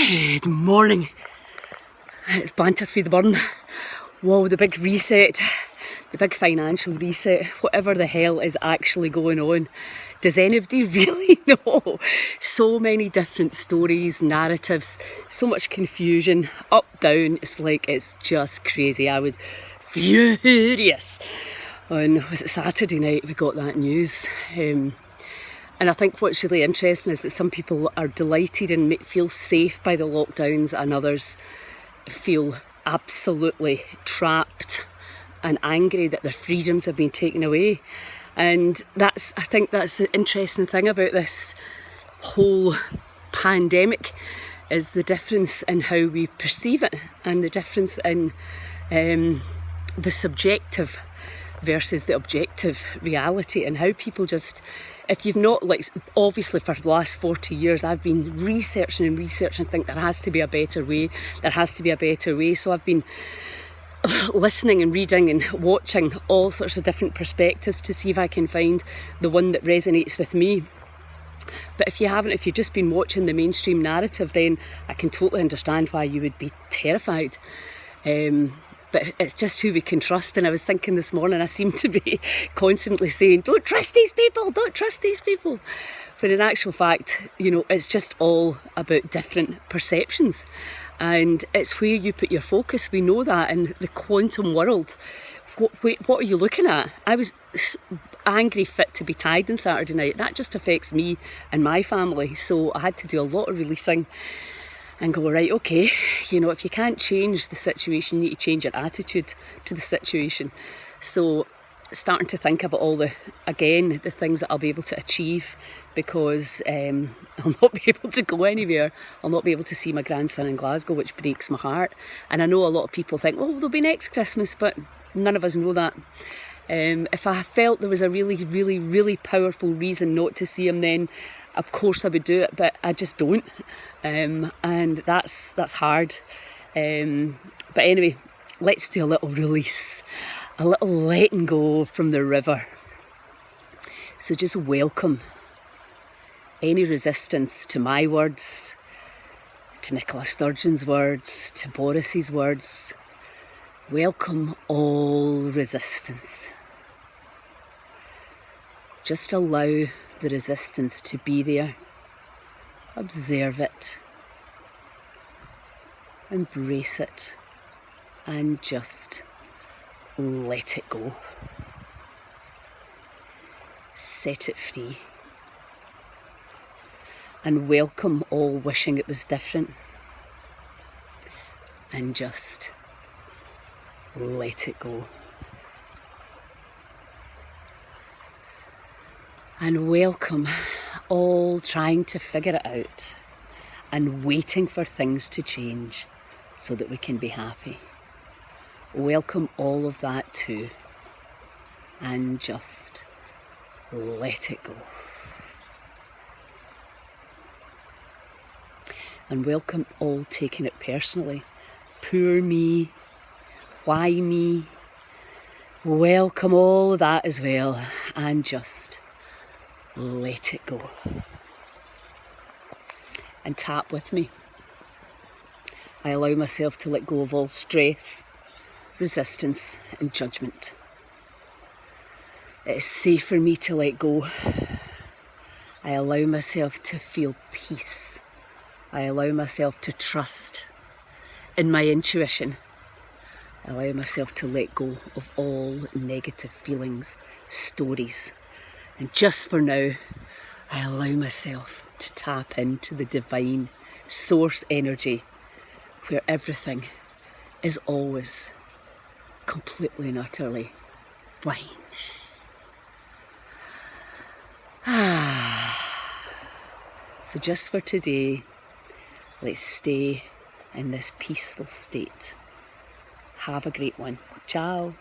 Good morning. It's Banter for the burn. Whoa, the big reset, the big financial reset, whatever the hell is actually going on. Does anybody really know? So many different stories, narratives, so much confusion, up, down. It's just crazy. I was furious. Was it Saturday night we got that news? And I think what's really interesting is that some people are delighted and feel safe by the lockdowns, and others feel absolutely trapped and angry that their freedoms have been taken away. And I think that's the interesting thing about this whole pandemic, is the difference in how we perceive it, and the difference in the subjective versus the objective reality, and how people just, if you've not, obviously for the last 40 years I've been researching and think there has to be a better way, so I've been listening and reading and watching all sorts of different perspectives to see if I can find the one that resonates with me. But if you haven't, if you've just been watching the mainstream narrative, then I can totally understand why you would be terrified. But it's just who we can trust. And I was thinking this morning, I seem to be constantly saying, don't trust these people. But in actual fact, it's just all about different perceptions. And it's where you put your focus. We know that in the quantum world. What are you looking at? I was angry fit to be tied on Saturday night. That just affects me and my family. So I had to do a lot of releasing and go, right, okay, if you can't change the situation, you need to change your attitude to the situation. So starting to think about all the things that I'll be able to achieve, because I'll not be able to go anywhere. I'll not be able to see my grandson in Glasgow, which breaks my heart. And I know a lot of people think, well, they'll be next Christmas, but none of us know that. If I felt there was a really, really, really powerful reason not to see him, then of course I would do it, but I just don't. And that's hard. But anyway, let's do a little release, a little letting go from the river. So just welcome any resistance to my words, to Nicola Sturgeon's words, to Boris's words. Welcome all resistance. Just allow the resistance to be there. Observe it, embrace it, and just let it go. Set it free. And welcome all wishing it was different. And just let it go. And welcome all trying to figure it out and waiting for things to change so that we can be happy. Welcome all of that too. And just let it go. And welcome all taking it personally. Poor me. Why me? Welcome all of that as well. And just let it go. And tap with me. I allow myself to let go of all stress, resistance and judgment. It is safe for me to let go. I allow myself to feel peace. I allow myself to trust in my intuition. I allow myself to let go of all negative feelings, stories. And just for now, I allow myself to tap into the divine source energy, where everything is always completely and utterly fine. So just for today, let's stay in this peaceful state. Have a great one. Ciao.